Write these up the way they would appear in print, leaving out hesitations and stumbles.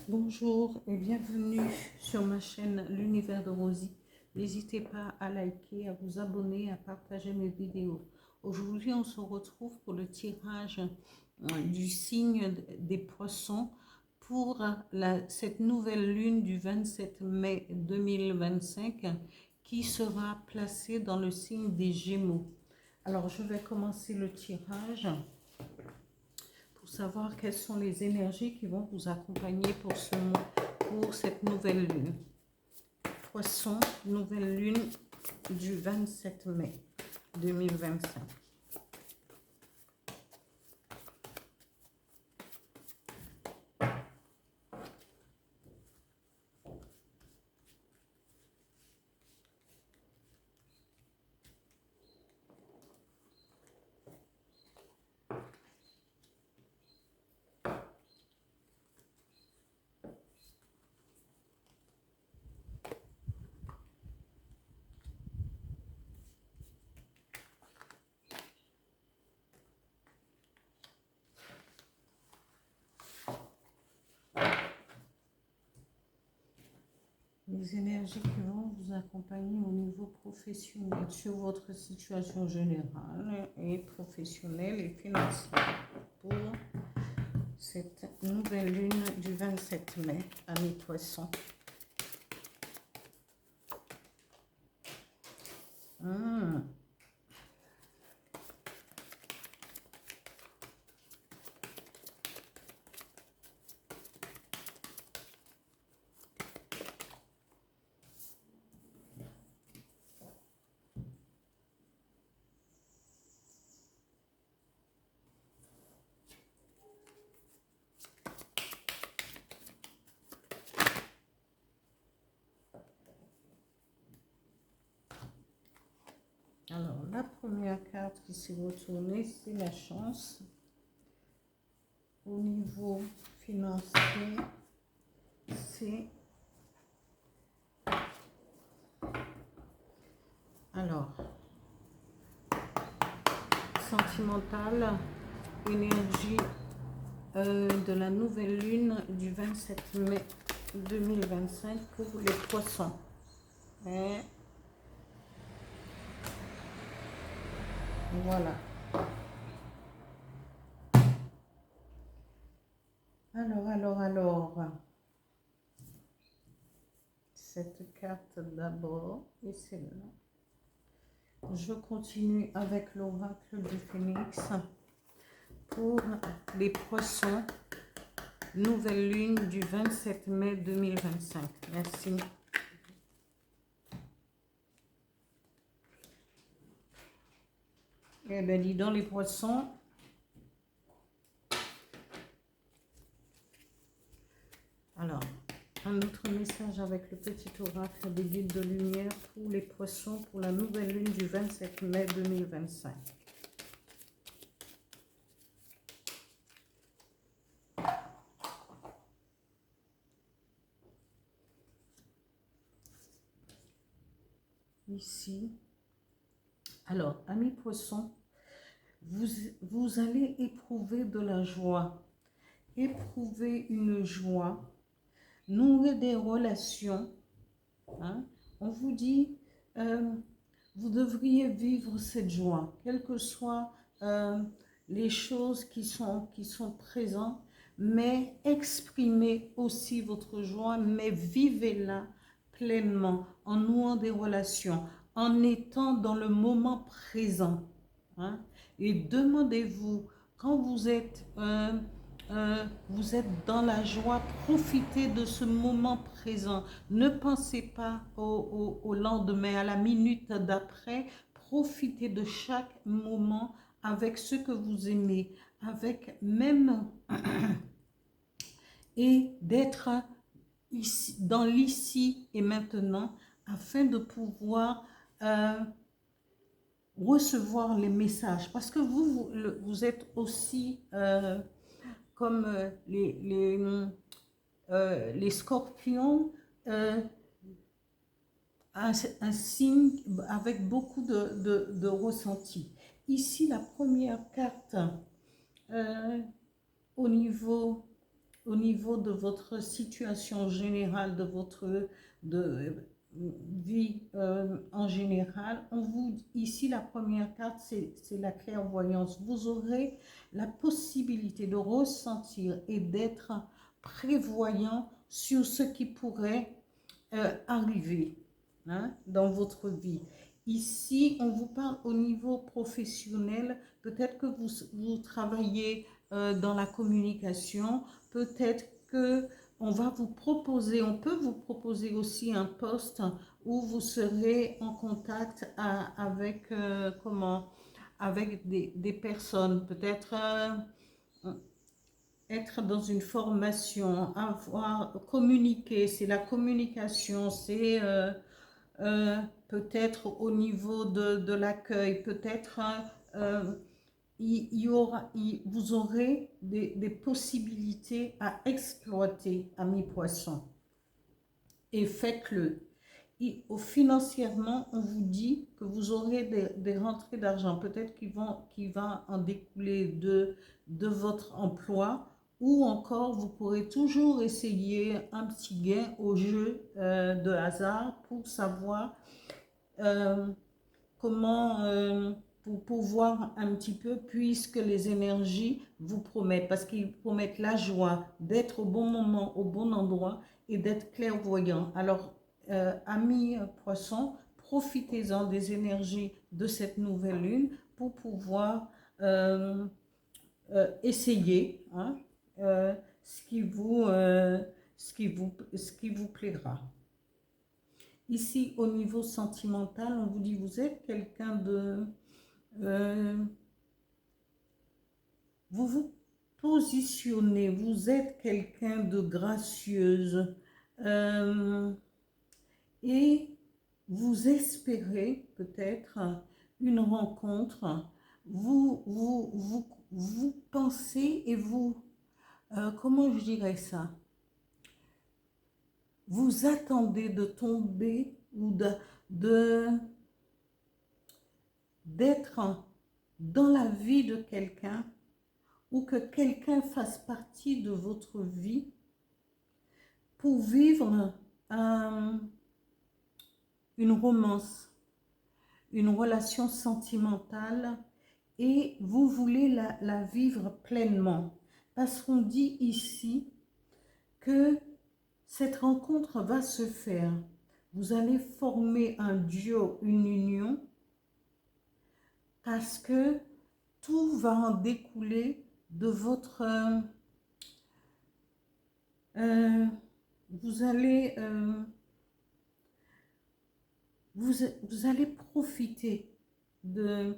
Bonjour et bienvenue sur ma chaîne L'Univers de Rosie. N'hésitez pas à liker, à vous abonner, à partager mes vidéos. Aujourd'hui, on se retrouve pour le tirage du signe des poissons pour cette nouvelle lune du 27 mai 2025 qui sera placée dans le signe des Gémeaux. Alors, je vais commencer le tirage pour savoir quelles sont les énergies qui vont vous accompagner pour cette nouvelle lune. Poisson, nouvelle lune du 27 mai 2025. Les énergies qui vont vous accompagner au niveau professionnel sur votre situation générale et professionnelle et financière pour cette nouvelle lune du 27 mai, amis poissons. Alors, la première carte qui s'est retournée, c'est la chance. Au niveau financier, c'est... Alors, sentimental, énergie de la nouvelle lune du 27 mai 2025 pour les poissons. Et voilà. Alors. Cette carte d'abord et celle-là. Je continue avec l'oracle du Phénix pour les poissons. Nouvelle lune du 27 mai 2025. Merci. Eh bien, dis donc les poissons. Alors, un autre message avec le petit oracle des guides de lumière pour les poissons pour la nouvelle lune du 27 mai 2025. Ici. Alors, amis poissons, vous allez éprouver de la joie. Éprouver une joie. Nouer des relations. Hein? On vous dit, vous devriez vivre cette joie, quelles que soient les choses qui sont présentes, mais exprimez aussi votre joie, mais vivez-la pleinement, en nouant des relations, en étant dans le moment présent. Hein? Et demandez-vous, quand vous êtes dans la joie, profitez de ce moment présent. Ne pensez pas au lendemain, à la minute d'après. Profitez de chaque moment avec ce que vous aimez, avec même et d'être ici, dans l'ici et maintenant, afin de pouvoir recevoir les messages. Parce que vous êtes aussi comme les scorpions, un signe avec beaucoup de ressenti. Ici, la première carte au niveau au niveau de votre situation générale, de votre vie en général. Ici, la première carte, c'est la clairvoyance. Vous aurez la possibilité de ressentir et d'être prévoyant sur ce qui pourrait arriver dans votre vie. Ici, on vous parle au niveau professionnel. Peut-être que vous travaillez dans la communication. Peut-être que on peut vous proposer aussi un poste où vous serez en contact avec avec des personnes. Peut-être être dans une formation, communiquer, c'est la communication, c'est peut-être au niveau de l'accueil, peut-être vous aurez des possibilités à exploiter, amis poissons, et faites-le. Financièrement, on vous dit que vous aurez des rentrées d'argent, peut-être qui va en découler de votre emploi, ou encore vous pourrez toujours essayer un petit gain au jeu de hasard pour savoir comment pour voir un petit peu, puisque les énergies vous promettent, parce qu'ils promettent la joie d'être au bon moment, au bon endroit et d'être clairvoyant. Alors, amis poissons, profitez-en des énergies de cette nouvelle lune pour pouvoir essayer ce qui vous plaira. Ici, au niveau sentimental, on vous dit vous êtes quelqu'un de... vous vous positionnez, vous êtes quelqu'un de gracieuse et vous espérez peut-être une rencontre. Vous pensez et vous... comment je dirais ça? Vous attendez de tomber ou d'être dans la vie de quelqu'un, ou que quelqu'un fasse partie de votre vie pour vivre une romance, une relation sentimentale, et vous voulez la vivre pleinement. Parce qu'on dit ici que cette rencontre va se faire. Vous allez former un duo, une union, parce que tout va en découler de votre... vous allez profiter de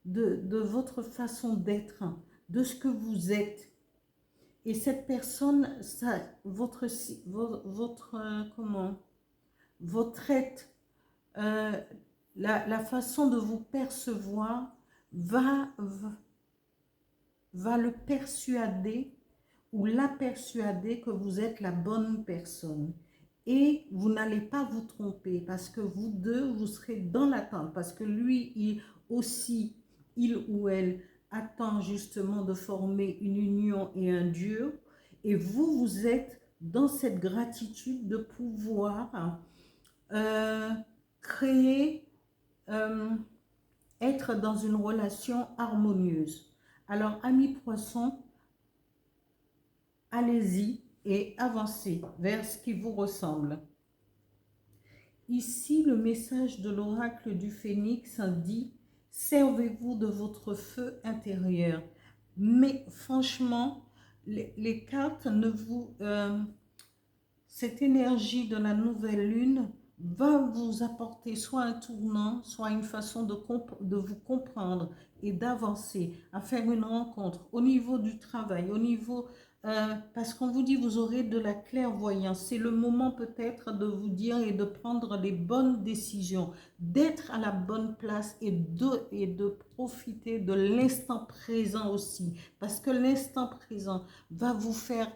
votre façon d'être, de ce que vous êtes. Et cette personne, votre être, la façon de vous percevoir va le persuader ou la persuader que vous êtes la bonne personne. Et vous n'allez pas vous tromper, parce que vous deux, vous serez dans l'attente, parce que lui, il ou elle attend justement de former une union et un duo, et vous êtes dans cette gratitude de pouvoir créer, être dans une relation harmonieuse. Alors, amis poissons, allez-y et avancez vers ce qui vous ressemble. Ici, le message de l'oracle du Phénix dit « Servez-vous de votre feu intérieur ». Mais franchement, les cartes ne vous... cette énergie de la nouvelle lune va vous apporter soit un tournant, soit une façon de vous comprendre et d'avancer, à faire une rencontre au niveau du travail, au niveau... parce qu'on vous dit vous aurez de la clairvoyance. C'est le moment peut-être de vous dire et de prendre les bonnes décisions, d'être à la bonne place et de profiter de l'instant présent aussi. Parce que l'instant présent va vous faire...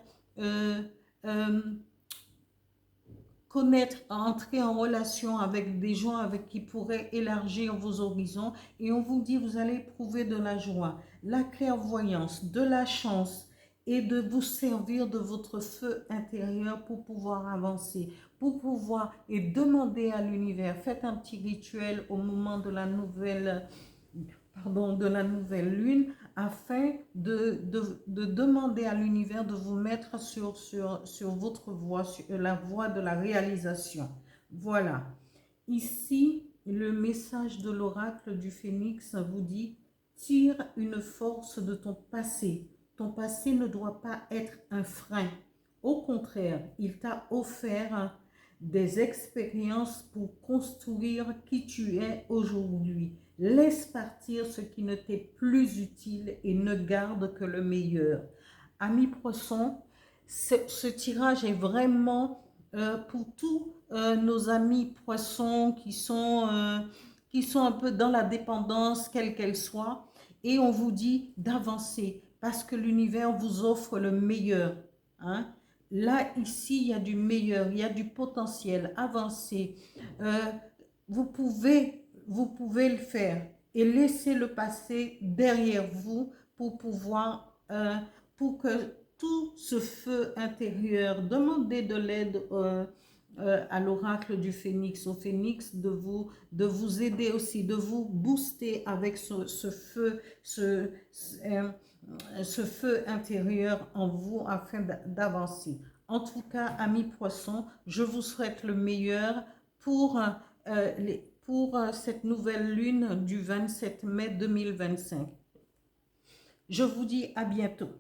connaître, entrer en relation avec des gens avec qui pourraient élargir vos horizons, et on vous dit vous allez éprouver de la joie, la clairvoyance, de la chance et de vous servir de votre feu intérieur pour pouvoir avancer, pour pouvoir et demander à l'univers. Faites un petit rituel au moment de la nouvelle, de la nouvelle lune, afin de demander à l'univers de vous mettre sur votre voie, sur la voie de la réalisation. Voilà. Ici, le message de l'oracle du Phénix vous dit: tire une force de ton passé. Ton passé ne doit pas être un frein. Au contraire, il t'a offert des expériences pour construire qui tu es aujourd'hui. Laisse partir ce qui ne t'est plus utile et ne garde que le meilleur. Amis poissons, ce tirage est vraiment pour tous nos amis poissons qui sont un peu dans la dépendance, quelle qu'elle soit. Et on vous dit d'avancer parce que l'univers vous offre le meilleur. Hein? Là, ici, il y a du meilleur, il y a du potentiel. Avancez. Euh, vous pouvez le faire et laissez le passé derrière vous pour pouvoir, pour que tout ce feu intérieur, demandez de l'aide à l'oracle du Phénix, au Phénix, de vous aider aussi, de vous booster avec ce feu, ce feu intérieur en vous afin d'avancer. En tout cas, amis poissons, je vous souhaite le meilleur pour, cette nouvelle lune du 27 mai 2025. Je vous dis à bientôt.